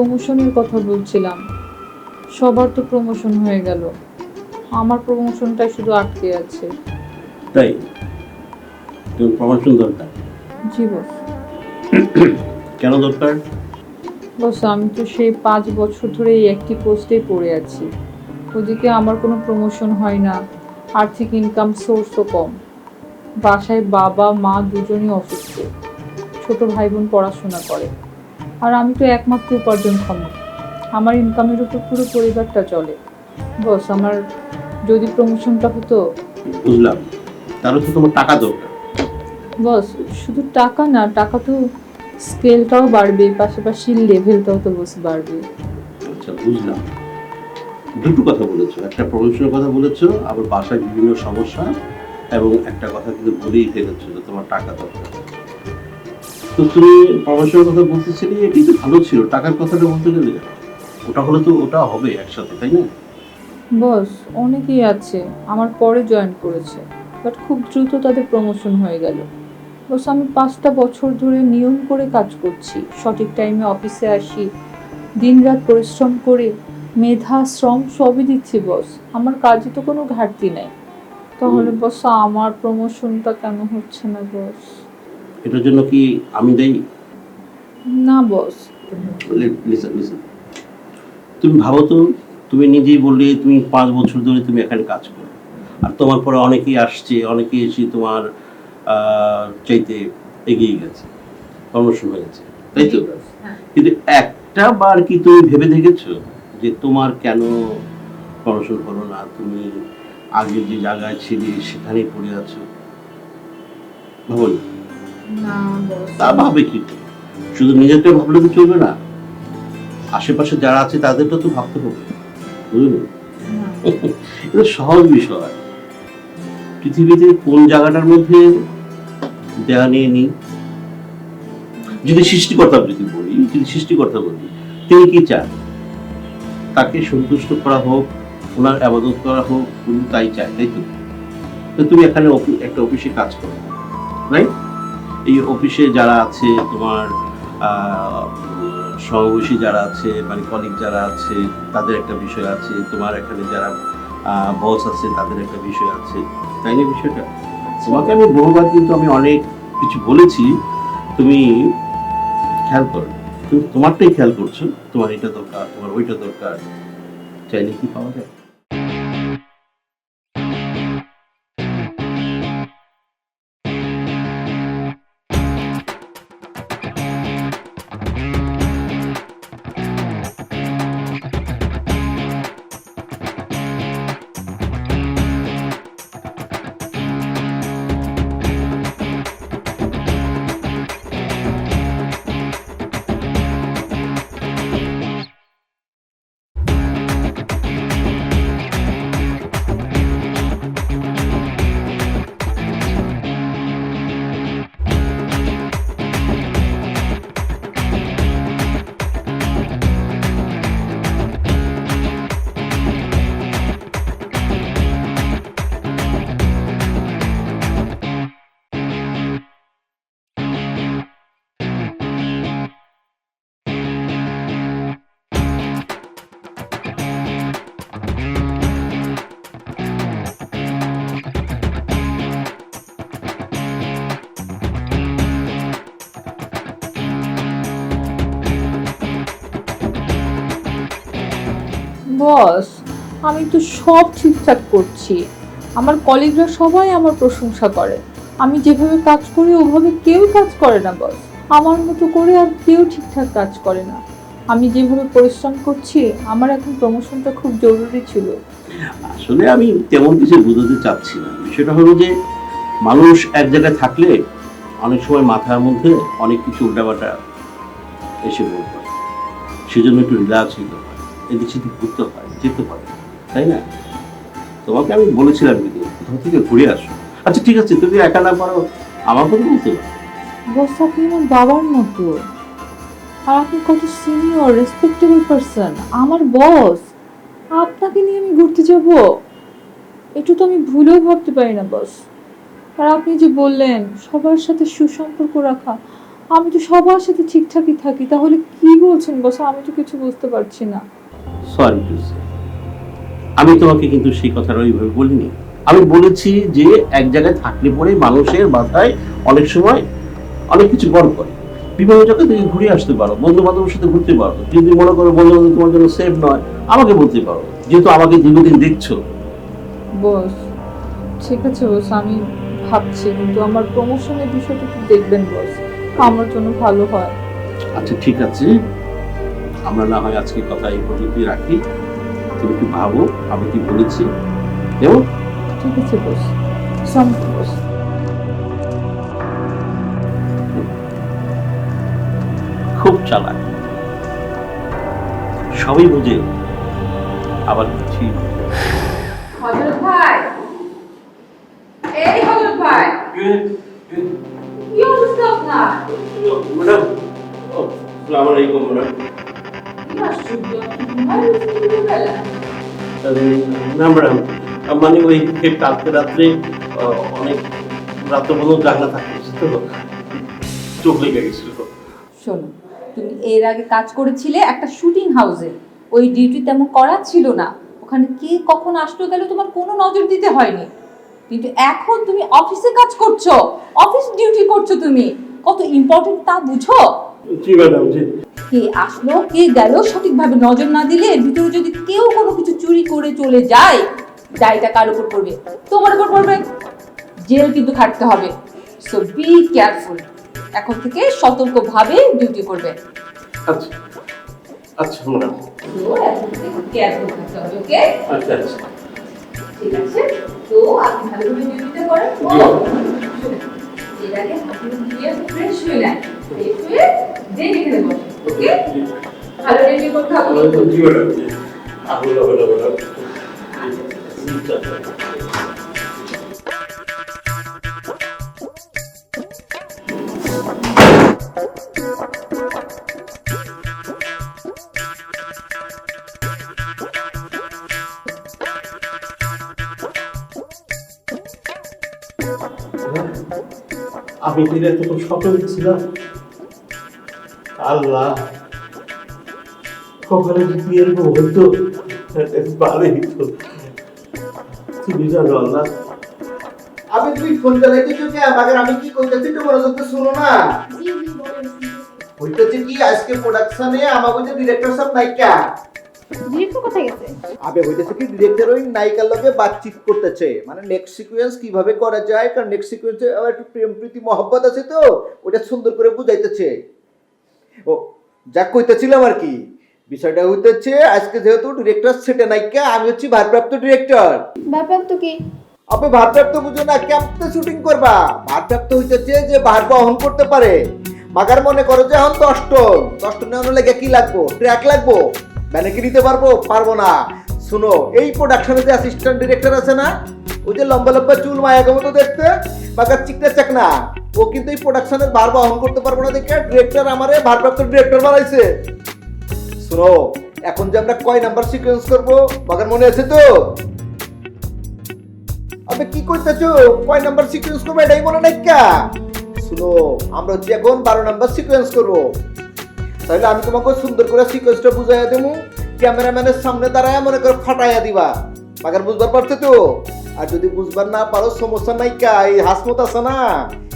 প্রমোশনের কথা বলছিলাম। সবার তো প্রমোশন হয়ে গেল, আমার প্রমোশনটাই শুধু আটকে আছে। তাই তোর প্রমোশন দরকার? জি বস। কেন দরকার? বস আমি তো সেই 5 বছর ধরে এই একটি পোস্টেই পড়ে আছি। ওদিকে আমার কোনো প্রমোশন হয় না, আর্থিক ইনকাম সোর্সও কম। বাসায় বাবা মা দুজনই অসুস্থ, ছোট ভাই বোন পড়াশোনা করে, আর আমি তো একমাত্র উপার্জনক্ষম। আমার ইনকামের উপর পুরো পরিবারটা চলে। বস আমার যদি প্রমোশনটা হতো। বুঝলাম, তাহলে তো তোমার টাকা দরকার। বস শুধু টাকা না, টাকা তো স্কেলটাও বাড়বে, পাশাপাশি লেভেলটাও তো বস বাড়বে। আচ্ছা বুঝলাম, দুটো কথা বলেছো, একটা প্রমোশনের কথা বলেছো, আবার বাসায় বিভিন্ন সমস্যা, এবং একটা কথা কিন্তু বলেই ফেলেছো যে তোমার টাকা দরকার। তো তুমি প্রমোশনের কথা বলতেছিলে, এটি তো ভালো ছিল, টাকার কথাটা বলতে গেলে ওটা হলে তো ওটা হবে একসাথে, তাই না? বস অনেকেই আছে আমার পরে জয়েন করেছে, বাট খুব দ্রুত তাদের প্রমোশন হয়ে গেল। বস আমি 5টা বছর ধরে নিয়ম করে কাজ করছি, সঠিক টাইমে অফিসে আসি, দিনরাত পরিশ্রম করে মেধা শ্রম সবই দিচ্ছি বস। আমার কাজে তো কোনো ঘাটতি নাই, তাহলে বস আমার প্রমোশনটা কেন হচ্ছে না বস? এটার জন্য কি আমি দেই? না বস। লিসেন লিসেন, তুমি ভাবো তো, তুমি নিজেই বললে তুমি 5 বছর ধরে তুমি এখানে কাজ করো, আর তোমার পরে অনেকেই আসছে, অনেকেই এসে তোমার চাইতে এগিয়ে গেছে, প্রমোশন হয়েছে, তাই তো? কিন্তু একটা বার কি তুমি ভেবে দেখেছো যে তোমার কেন প্রমোশন হলো না? তুমি আগে যে জায়গায় ছিলে সেখানেই পড়ে আছো, ভাবো না? না বস। তা ভাবে কি করে? শুধু নিজেকে ভাবলে তো চলবে না, আশেপাশে যারা আছে তাদেরটা তো ভাবতে হবে, বুঝলি? এটা সহজ বিষয়। পৃথিবীতে কোন জায়গাটার মধ্যে দেয়া নিয়ে নি, যদি সৃষ্টিকর্তা যদি বলি, যদি সৃষ্টিকর্তা বলি, তিনি কি চান? তাকে সন্তুষ্ট করা হোক, ওনার আবাদত করা হোক, উনি তাই চায়, তাই তো? তো তুমি এখানে একটা অফিসে কাজ করো, রাইট? এই অফিসে যারা আছে তোমার সহবর্তী যারা আছে, মানে কলিগ যারা আছে, তাদের একটা বিষয় আছে, তোমার এখানে যারা বস আছে তাদের একটা বিষয় আছে, তাই না? বিষয়টা তোমাকে আমি বহুবার কিন্তু আমি অনেক কিছু বলেছি, তুমি খেয়াল করো। তুমি তোমারটাই খেয়াল করছো, তোমার এটা দরকার, তোমার ওইটা দরকার, চাইলে কি পাওয়া যায়? বস আমি তো সব ঠিকঠাক করছি, আমার কলিগরা সবাই আমার প্রশংসা করে। আমি যেভাবে কাজ করি ওভাবে কেউ কাজ করে না বস, আমার মতো করে আর কেউ ঠিকঠাক কাজ করে না। আমি যেভাবে পরিশ্রম করছি, আমার এখন প্রমোশনটা খুব জরুরি ছিল। আসলে আমি তেমন কিছু বোঝাতে চাচ্ছি না, বিষয়টা হলো যে মানুষ এক জায়গায় থাকলে অনেক সময় মাথার মধ্যে অনেক কিছু উল্টাপাল্টা এসে পড়তে হয়, সেজন্য একটু রিল্যাক্স হতে হয়, এদিক সেদিক ঘুরতে হয়, যেতে হয়, তাই না? তোমাকে আমি বলেছিলাম কিন্তু কোথাও থেকে ঘুরে আসো। আচ্ছা ঠিক আছে, তুমি একা না পারো, আমার কথা বলতে পারো। বস আপনি আমার বাবার মতো, আর আপনি কত সিনিয়র রেসপেক্টেবল পারসন, আমার বস। আপনাকে নিয়ে আমি ঘুরতে যাব, একটু তো আমি ভুলেও ভাবতে পারি না বস। আর আপনি যে বললেন সবার সাথে সুসম্পর্ক রাখা, আমি তো সবার সাথে ঠিকঠাকই থাকি, তাহলে কি বলছেন বস? আমি তো কিছু বুঝতে পারছি না। সরি টু সে, আমি তোমাকে কিন্তু সেই কথাটা ওইভাবে বলিনি। আমি বলেছি যে এক জায়গায় থাকলে পরে মানুষের মাথায় অনেক সময় অনেক কিছু বড় করে। বিভিন্ন জায়গা থেকে ঘুরে আসতে পারো, বন্ধু বান্ধবের সাথে ঘুরতে পারো। যদি মনে করো বন্ধু বান্ধব তোমার জন্য সেফ নয়, আমাকে বলতে পারো, যেহেতু আমাকে দীর্ঘদিন দেখছো। বস ঠিক আছে বস, আমি ভাবছি, কিন্তু আমার প্রমোশনের বিষয়টা একটু দেখবেন বস, আমার জন্য ভালো হয়। আচ্ছা ঠিক আছে, আমরা না হয় আজকে কথা এই পর্যন্ত রাখি। তুমি একটু ভাবো আমি কি বলেছি, কেমন? ঠিক আছে বস, সামনে বস। খুব চালাক, সবই বুঝে আবার কিছুই বুঝে না। হযরত ভাই, এই হযরত ভাই, কি অবস্থা আপনার? ম্যাডাম, আসসালামু আলাইকুম ম্যাডাম। কি আশ্চর্য, আপনি ঘুমায় রয়েছেন দুপুরবেলা? না ম্যাডাম, মানে ওই কালকে রাত্রে অনেক রাত পর্যন্ত জাগনা থাকতেছে তো, চোখ লেগে গেছিল। শোনো, তুমি এর আগে কাজ করেছিলে একটা শুটিং হাউসে, ওই ডিউটি তেমন করা ছিল না, ওখানে কে কখন আসলো গেল তোমার কোনো নজর দিতে হয়নি। কিন্তু এখন তুমি অফিসে কাজ করছো, অফিস ডিউটি করছো, তুমি কত ইম্পর্টেন্ট তা বুঝো? জি ম্যাডাম, জি। কে আসলো কে গেল সঠিকভাবে নজর না দিলে এর ভিতরে যদি কেউ কোনো কিছু চুরি করে চলে যায়, দায়টা কার উপর পড়বে? তোমার উপর পড়বে। জেল কিন্তু খাটতে হবে। সো বি কেয়ারফুল, এখন থেকে সতর্কভাবে ডিউটি করবে। আচ্ছা আচ্ছা ম্যাডাম। তো এখন থেকে কেয়ারফুল থাকতে হবে, ওকে? আচ্ছা আচ্ছা। ঠিক আছে, তো আপনি ভালোভাবে ডিউটিটা করেন। এর আগে আপনি গিয়ে ফ্রেশ হয়ে নেন, ফ্রেশ হয়ে দেন এখানে বসেন, ওকে? ভালো ডিউটি করতে হবে। জি ম্যাডাম, জি। আহুল হবে না ম্যাডাম। আমি দিলে তো খুব সতর্ক ছিলাম। আল্লাহ, কখনো যদি এরকম হতো পারে তো, তুমি জানো আল্লাহ। আমি তুই ফোন চালাইতেছো কে? আমাকে আমি কি কইতেছি তো মনোযোগ দিয়ে শুনো না। হইতেছে কি আজকে প্রোডাকশনে আমাকে যে ডিরেক্টর সব নায়িকা ডিরেক্টর কোথায় গেছে? আবে হইতেছে কি ডিরেক্টর ওই নায়িকার লগে বাতচিত করতেছে, মানে নেক্সট সিকোয়েন্স কিভাবে করা যায়, কারণ নেক্সট সিকোয়েন্সে আবার একটু প্রেম প্রীতি মহব্বত আছে তো, ওটা সুন্দর করে বুঝাইতেছে। ও যা কইতেছিলাম আর কি, বিষয়টা হইতেছে আজকে যেহেতু ডিরেক্টর সেটে নায়িকা, আমি হচ্ছি ভারপ্রাপ্ত ডিরেক্টর। ভারপ্রাপ্ত কি? আপনি ভারপ্রাপ্ত বুঝো না, কেমতে শুটিং করবা? ভারপ্রাপ্ত হইতেছে যে ভার বহন করতে পারে। মাগার মনে করো যে এখন 10 টন নেওয়ার লেগে কি লাগবো? ট্র্যাক লাগবো, মানে কি নিতে পারবো না। শুনো, এই প্রোডাকশনে যে অ্যাসিস্ট্যান্ট ডিরেক্টর আছে না, ওই যে লম্বা লম্বা চুল মায়াগো মতো দেখতে, মাগার চিকনা চাকনা, ও কিন্তু এই প্রোডাকশনের ভার বহন করতে পারবো না দেখে ডিরেক্টর আমারে ভারপ্রাপ্ত ডিরেক্টর বানাইছে। শুনো, এখন যে আমরা কয় নাম্বার সিকোয়েন্স করবো মাগার মনে আছে তো? আপনি কি করতেছো? কয় নাম্বার সিকোয়েন্স করবো এটাই মনে নাই কা? শুনো, আমরা হচ্ছে এখন 12 নাম্বার সিকোয়েন্স করবো। তাহলে আমি তোমাকে সুন্দর করে সিকোয়েন্সটা বুঝাইয়া দেবো, ক্যামেরাম্যানের সামনে দাঁড়ায় মনে করে ফাটাইয়া দিবা। মাগার বুঝবার পারছো তো? আর যদি বুঝবার না পারো সমস্যা নাই কা, এই হাসমত আছে না,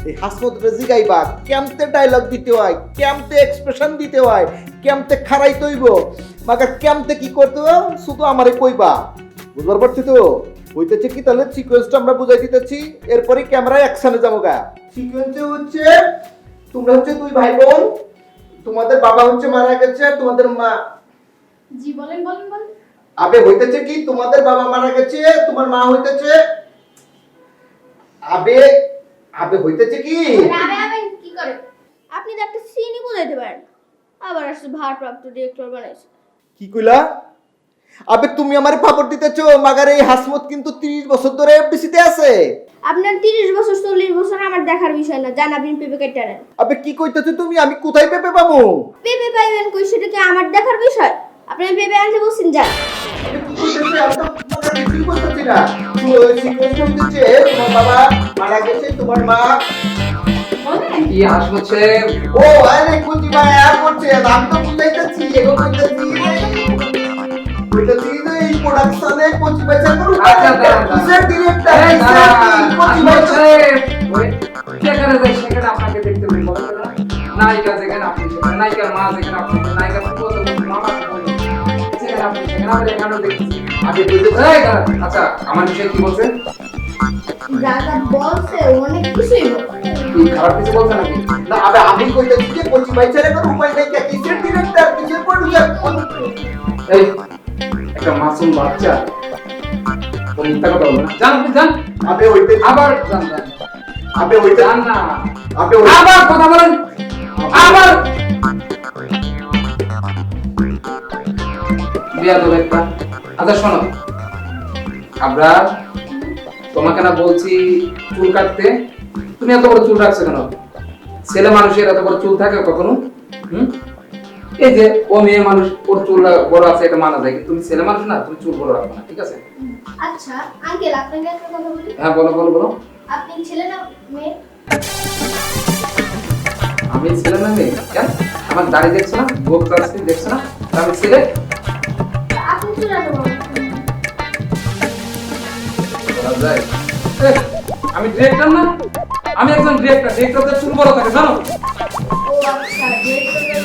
এই হাসমতটা জিগাইবা কেমতে ডায়লগ দিতে হয়, কেমতে এক্সপ্রেশন দিতে হয়, কেমতে খারাইতে হইব, মাগার কেমতে কি করতে হয় শুধু আমারে কইবা। বুঝবার পারছো তো? হইতেছে কি তাহলে সিকোয়েন্সটা আমরা বুঝাই দিতেছি, এরপরে ক্যামেরা অ্যাকশনে যাবো গা। সিকোয়েন্সে হচ্ছে তোমরা হচ্ছে দুই ভাই বোন, তোমাদের বাবা হচ্ছে মারা গেছে, তোমাদের মা। জি বলেন বলেন বলেন। আবে হইতেছে কি তোমাদের বাবা মারা গেছে, তোমার মা হইতেছে আবে আবে হইতেছে কি আরে আরে কি করে? আপনি তো একটা সিনই বুঝাইতে পারেন, আবার আসছে ভারপ্রাপ্ত ডিরেক্টর বানাইছে। কি কইলা? আবে তুমি আমারে পাপড় দিতেছো, মাগার এই হাসমত কিন্তু 30 বছর ধরে এফডিসিতে আছে। আপনার 30 বছর 40 বছর আমার দেখার বিষয় না, জান আপনি পেপে কেটে নেন। আবে কি কইতেছো তুমি? আমি কোথায় পেপে পাবো? পেপে পাইবেন কই, সেটা কি আমার দেখার বিষয়? আপনি পেপে আনতে বলছেন যান। আবে কি কইতেছো? আমি তো তোমাকে কি কইতেছি না। তুই সিকোয়েন্স হইতেছে তোমার বাবা মারা গেছে, তোমার মা। কি হাসছে? ও আরে কুচি ভাই আর করছে আমি তো বুঝাইতেছি এগো কইতেছি কইতেছি যে এই প্রোডাকশনে কুচি ভাই স্যার করু আচ্ছা, দাঁড়ান, কিসের ডিরেক্টর এই দাঁড়ান, কুচি ভাই হাসছে। ওই, যেখানে যাই সেখানে আপনাকে দেখতে পাই, বলেন তো না? নায়িকা যেখানে আপনি সেখানে, নায়িকার মা যেখানে আপনি সেখানে, নায়িকার পুত্র মামা যেখানে আপনি সেখানে, আমরা এখানেও দেখতেছি। আগে বলতে এই দাঁড়ান, আচ্ছা আমার বিষয়ে কি বলছেন? যা যা বলছে অনেক কিছুই বলছে। কি খারাপ কিছু বলছেন নাকি? না আবে আমি কইতেছি যে কুচি ভাই স্যার কোনো উপায় নাই কিসের ডিরেক্টর কিসের প্রোডিউসার এই একটা মাসুম বাচ্চা ও মিথ্যা কথা বলবে না। যান আপনি যান, আবে হইতে আবার যান যান আবে হইতে যান না, আবে আবার কথা বলেন, আবার বিয়া দেবো একটা। আচ্ছা শোনো আবরার, তোমাকে না বলছি চুল কাটতে, তুমি এত বড় চুল রাখছো কেন? ছেলে মানুষের এত বড় চুল থাকে কখনো? এই যে ও মেয়ে মানুষ, ওর চুল বড় আছে এটা মানা যায়, কিন্তু তুমি ছেলে মানুষ না, তুমি চুল বড় রাখবে না, ঠিক আছে? আচ্ছা আঙ্কেল আপনাকে একটা কথা বলি, হ্যাঁ বলো বলো বলো। আপনি ছেলে না মেয়ে? আমি ছেলে না মেয়ে? কেন? আমার দাড়ি দেখছো না, গোপ কাস্তি দেখছো না, আমি ছেলে? আপনি ছেলে না বলেন। বলা যায়? এ, আমি ডিরেক্টর না, আমি একজন ডিরেক্টর, ডিরেক্টরদের চুল বড় থাকে জানো? ও আচ্ছা ডিরেক্টর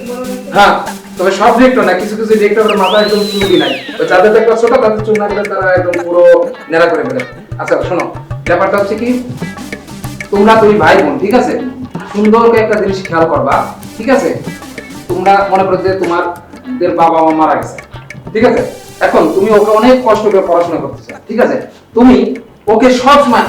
বড় না। হ্যাঁ, তবে সব ডিরেক্টর না, কিছু কিছু ডিরেক্টরের মাথায় একদম চুলই নাই, তো যাদের একটা ছোট তাদের চুল না গেলে তারা একদম পুরো নেড়া করে ফেলে। আচ্ছা শোনো, ব্যাপারটা হচ্ছে কি, তোমরা দুই ভাই বোন, ঠিক আছে? সুন্দর করে একটা জিনিস খেয়াল করবা, ঠিক আছে? তোমরা মনে করো যে তোমাদের বাবা মা মারা গেছে, ঠিক আছে? এখন তুমি ওকে অনেক কষ্ট করে পড়াশোনা করতেছো, ঠিক আছে? তুমি ওকে সবসময়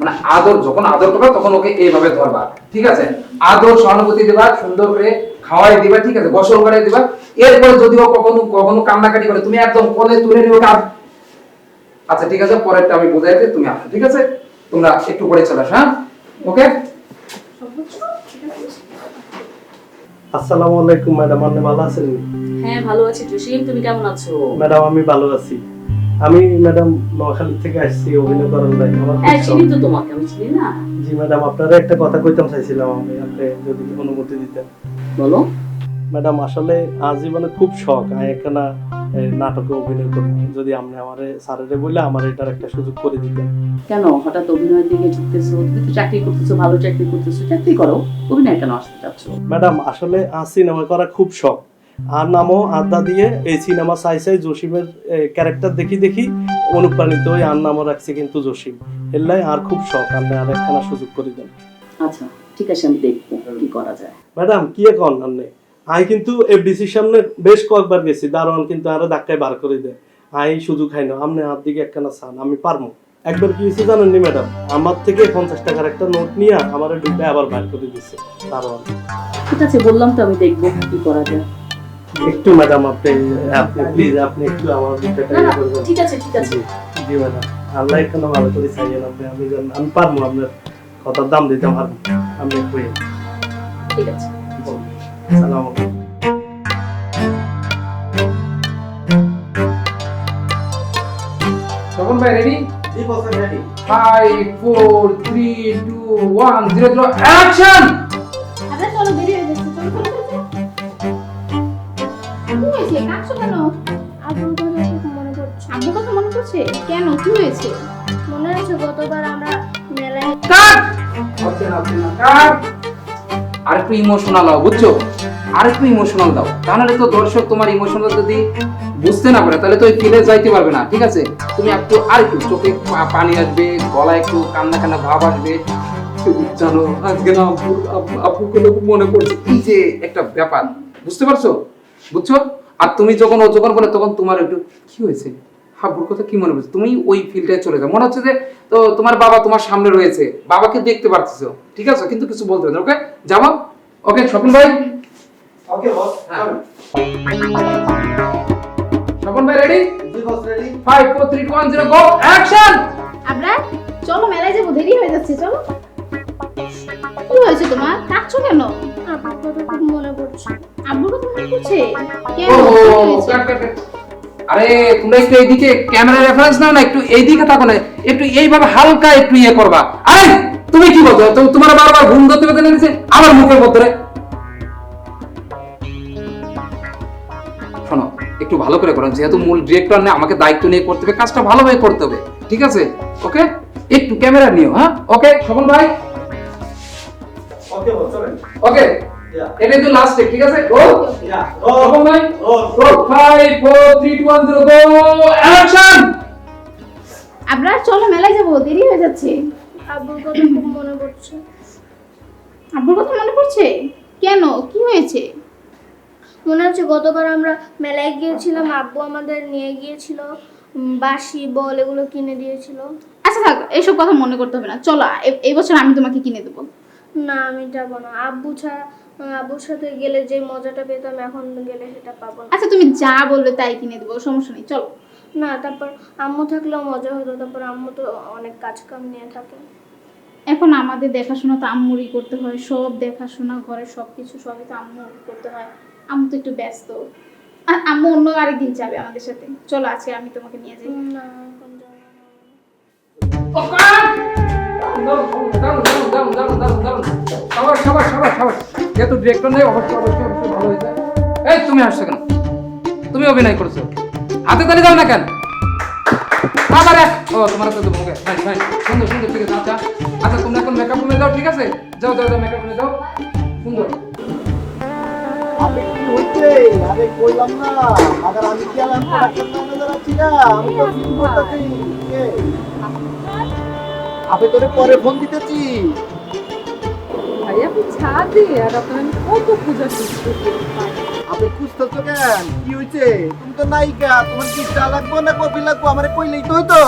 মানে আদর, যখন আদর করবা তখন ওকে এইভাবে ধরবা, ঠিক আছে? আদর সহানুভূতি দিবা, সুন্দর করে খাওয়াই দিবা, ঠিক আছে? গোসল করে দিবা। এরপরে যদি ও কখনো কখনো কান্নাকাটি করে, তুমি একদম কোলে তুলে নিয়ে ওকে আচ্ছা ঠিক আছে, পরেরটা আমি বুঝাই দিই, তুমি আসো, ঠিক আছে? তোমরা একটু পরে চলে আসো, হ্যাঁ? ওকে? আসসালামু আলাইকুম ম্যাডাম, আপনি ভালো আছেন? হ্যাঁ ভালো আছি জসিম, তুমি কেমন আছো? ম্যাডাম আমি ভালো আছি। আমি ম্যাডাম নোয়াখালী থেকে আসছি অভিনয় করার লাগে। আমার খুব হ্যাঁ চিনি শখ। তো তোমাকে, আমি চিনি না। জি ম্যাডাম, আপনারা একটা কথা কইতাম চাইছিলাম আমি, আপনি যদি অনুমতি দিতেন। বলো। ম্যাডাম আসলে আজীবনে খুব শখ একখানা নাটকে অভিনয় করব, যদি আপনি আমারে স্যারেরে বলে আমার এটার একটা সুযোগ করে দিতেন। কেন হঠাৎ অভিনয়ের দিকে ঝুঁকতেছো? তুমি তো চাকরি করতেছো, ভালো চাকরি করতেছো, চাকরি করো, অভিনয় কেন আসতে চাচ্ছ? ম্যাডাম আসলে সিনেমা করা খুব শখ, আর নামও আড্ডা দিয়ে এই সিনেমা চাই জসিমের ক্যারেক্টার দেখি দেখি অনুপ্রাণিত হয়ে আর নামও রাখছি কিন্তু জসিম, এলাই আর খুব শখ, আপনি আর একখানা সুযোগ করে দেন। আচ্ছা ঠিক আছে, আমি দেখবো কি করা যায়। ম্যাডাম কি এখন আপনি আই কিন্তু এফডিসির সামনে বেশ কয়েকবার গেছি, দারোয়ান কিন্তু আরো ধাক্কায় বার করে দেয়, আই সুযোগ খাই না, আপনি হাত দিকে একখানা চান, আমি পারবো। একবার কি হয়েছে জানেন নি ম্যাডাম, আমার থেকে 50 টাকার একটা নোট নিয়ে আমার ঢুকে আবার বার করে দিচ্ছে দারোয়ান। ঠিক আছে বললাম তো, আমি দেখবো কি করা যায়। একটু ম্যাডাম আপনি আপনি প্লিজ আপনি একটু আমার বিষয়টা না না ইয়ে করবেন। ঠিক আছে ঠিক আছে। জি জি ম্যাডাম, আল্লাহ একখানা ভালো করে চাইয়েন আপনি, আমি পারবো, আপনার কথার দাম দিতে পারবো, আপনি কই ঠিক আছে। সালাম আলাইকুম। তখন ভাই রেডি? জি বসেন রেডি 5 4 3 2 1 0 0 অ্যাকশন! আপনার চলো বেরিয়ে যাচ্ছে, চলো চলো চলো। কি হয়েছে, কাঁদছো কেন? আব্বুর কথা খুব মনে পড়ছে। আব্বুর কথা মনে পড়ছে? কেন, কি হয়েছে? মনে আছে গতবার আমরা মেলায় কাট! হচ্ছে না কাট! আরেকটু ইমোশনাল হও, বুঝছো? আরেকটু ইমোশনাল দাও, তাহলে তো দর্শক তোমার ইমোশনাল যদি বুঝতে না পারে তাহলে তো ওই ফিলে যাইতে পারবে না, ঠিক আছে? তুমি একটু আরেকটু চোখে পানি আসবে, গলায় একটু কান্না কান্না ভাব আসবে, জানো আজকে না আপুকে খুব মনে পড়ছে, এই যে একটা ব্যাপার, বুঝতে পারছো? বুঝছো? আর তুমি যখন ও যখন বলে তখন তোমার একটু কি হয়েছে, হাবুর কথা কি মনে পড়ছে, তুমি ওই ফিল্ডটায় চলে যাও, মনে হচ্ছে যে তো তোমার বাবা তোমার সামনে রয়েছে, বাবাকে দেখতে পারতেছো, ঠিক আছে? কিন্তু কিছু বলতে হবে না, ওকে? যাবো? ওকে স্বপন ভাই? ওকে বস হ্যাঁ। স্বপন ভাই রেডি? জি বস রেডি 5 4 3 2 1 0 গো অ্যাকশন! আমরা চলো মেলায় যাবো, দেরি হয়ে যাচ্ছে, চলো। কি হয়েছে তোমার, কাঁদছো কেন? আব্বুর কথা খুব মনে পড়ছে। আব্বুর কথা মনে পড়ছে? কেন, ও কি হয়েছে? কাট কাট কাট। আরে তোমরা একটু এইদিকে ক্যামেরা রেফারেন্স নাও না, একটু এইদিকে তাকাও না, একটু এইভাবে হালকা একটু ইয়ে করবা। আরে তুমি কি বলছো? তোমার বারবার ঘুম ধরতে পেতে নিয়েছে আমার মুখের মধ্যে। শোনো, একটু ভালো করে করো, যেহেতু মূল ডিরেক্টর নেই, আমাকে দায়িত্ব নিয়ে করতে হবে, কাজটা ভালোভাবে করতে হবে, ঠিক আছে? ওকে, একটু ক্যামেরা নিও। হ্যাঁ, ওকে স্বপন ভাই, ওকে চলেন। ওকে, Yeah. এটা তো লাস্ট টেক, ঠিক আছে? রোল ইয়া স্বপন ভাই, রোল রোল 5 4 3 2 1 0 গো অ্যাকশন। আমরা চলো মেলায় যাবো, দেরি হয়ে যাচ্ছে। আব্বুর কথা খুব মনে পড়ছে। আব্বুর কথা মনে পড়ছে? কেন, কি হয়েছে? মনে হচ্ছে গতবার আমরা মেলায় গিয়েছিলাম, আব্বু আমাদের নিয়ে গিয়েছিল, বাঁশি বল এগুলো কিনে দিয়েছিল। আচ্ছা থাক, এইসব কথা মনে করতে হবে না, চলো এই বছর আমি তোমাকে কিনে দেবো। না আমি যাব না, আব্বু ছাড়া আব্বুর সাথে গেলে যে মজাটা পেতাম এখন গেলে সেটা পাবো না। আচ্ছা তুমি যা বলবে তাই কিনে দেবো, সমস্যা নেই, চলো। না তারপর আম্মু থাকলেও মজা হতো, তারপর আম্মু তো অনেক কাজ কাম নিয়ে থাকে। এখন আমাদের দেখাশোনা তো আম্মুরই করতে হয়, সব দেখাশোনা ঘরের সব কিছু সবই তো আম্মু করতে হয়। আম্মু তো একটু ব্যস্ত, আর আম্মু অন্য আরেকদিন যাবে আমাদের সাথে। চলো আজকে আমি তোমাকে নিয়ে যাই। না এখন যাব না। যেহেতু ডিরেক্টর নেই, অবশ্যই অবশ্যই অবশ্যই ভালো হয়েছে। এই তুমি হাসছো কেন? তুমি অভিনয় করেছো, হাতে তালি দাও না কেন? আবার এক, ও তোমার তো দেবো, ফাইন ফাইন, সুন্দর সুন্দর, ঠিক আছে। আচ্ছা আচ্ছা, তুমি এখন মেকআপ রুমে যাও, ঠিক আছে? যাও যাও যাও, মেকআপ রুমে যাও, সুন্দর। আপনি কি হচ্ছে? আরে কইলাম না, আগে আমি কি আলাম প্রোডাকশন ম্যানেজার আছি না, আমি তো ফিল্ম করতেছি। আপনি তোরে পরে ফোন দিতেছি। ভাই আপনি ছাদে, আর আপনার আমি কত খোঁজা করছি। আপনি খুঁজতেছো কেন? কি হয়েছে? তুমি তো নায়িকা, তোমার কি চা লাগবো না কফি লাগবো? আমারে কইলেই তো হইতো।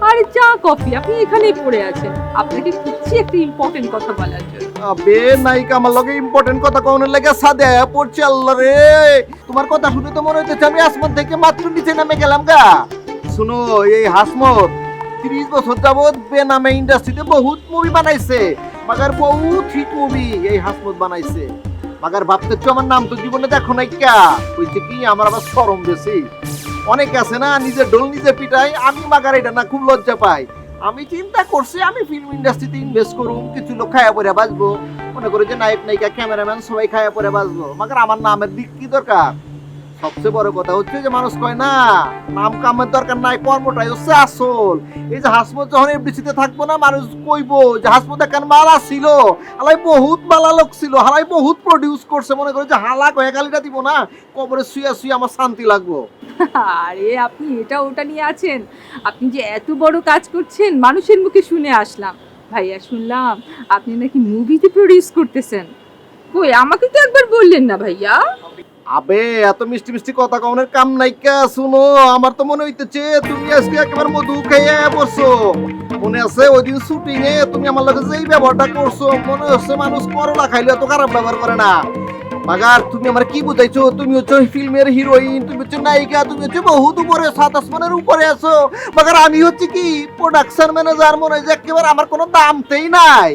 আরে চা কফি, আপনি এখানেই পড়ে আছেন, আপনাকে খুঁজছি একটা ইম্পর্টেন্ট কথা বলার জন্য। আবে নায়িকা, আমার লগে ইম্পর্টেন্ট কথা কোনের লাগে সাদে আয়া পড়ছে। আল্লাহ রে, তোমার কথা শুনে তো মনে হইতেছে আমি আসমান থেকে মাত্র নিচে নামে গেলাম গা। শুনো, এই হাসমত 30 বছর যাবত বেনামে ইন্ডাস্ট্রিতে বহুত মুভি বানাইছে, মাগার বহুত হিট মুভি এই হাসমত বানাইছে। মাগার ভাবতেছো আমার নাম তো জীবনে দেখো নাই কা? হইছে কি, আমার আবার শরম বেশি। অনেকে আছে না নিজের ঢোল নিজে পিটাই, আমি মাগার এটা না খুব লজ্জা পাই। আমি চিন্তা করছি আমি ফিল্ম ইন্ডাস্ট্রিতে ইনভেস্ট করুম, কিছু লোক খায়া পরে বাঁচবো, মনে করে যে নায়ক নায়িকা ক্যামেরাম্যান সবাই খায়া পরে বাঁচবো। মাগার আমার নামের দিক কি দরকার? সবচেয়ে বড় কথা হচ্ছে যে মানুষ কয় না নাম কামের দরকার নাই, কর্মটাই হচ্ছে আসল। এই যে হাসমত যখন এফডিসিতে থাকবো না, মানুষ কইবো যে হাসমত একখান মালা ছিল, হালাই বহুত মালা লোক ছিল, হালাই বহুত প্রডিউস করছে, মনে করে যে হালাক হয়ে গালিটা দিব না, কবরে শুয়ে শুয়ে আমার শান্তি লাগবো। আরে আপনি এটা ওটা নিয়ে আছেন, আপনি যে এত বড় কাজ করছেন মানুষের মুখে শুনে আসলাম। ভাইয়া শুনলাম আপনি নাকি মুভিতে প্রডিউস করতেছেন। কই আমাকে তো একবার বললেন না ভাইয়া? আবে এত মিষ্টি মিষ্টি কথা কওনের কাম নাইকা। শুনো, আমার তো মনে হইতেছে তুমি আজকে একেবারে মধু খাইয়া বসছো। মনে আছে ওই দিন শুটিং এ তুমি আমার লগে যেই ব্যবহারটা করছো, মনে হচ্ছে মানুষ করলা খাইলে এত খারাপ ব্যবহার করে না। বাগার তুমি আমার কি বুঝাইছো? তুমি হচ্ছে ফিল্মের হিরোইন, তুমি হচ্ছে নায়িকা, তুমি হচ্ছে বহুত উপরে, 7 আসমানের উপরে আছো। বাগার আমি হচ্ছে কি প্রোডাকশন ম্যানেজার, মনে হয় যে একেবারে আমার কোনো দামতেই নাই।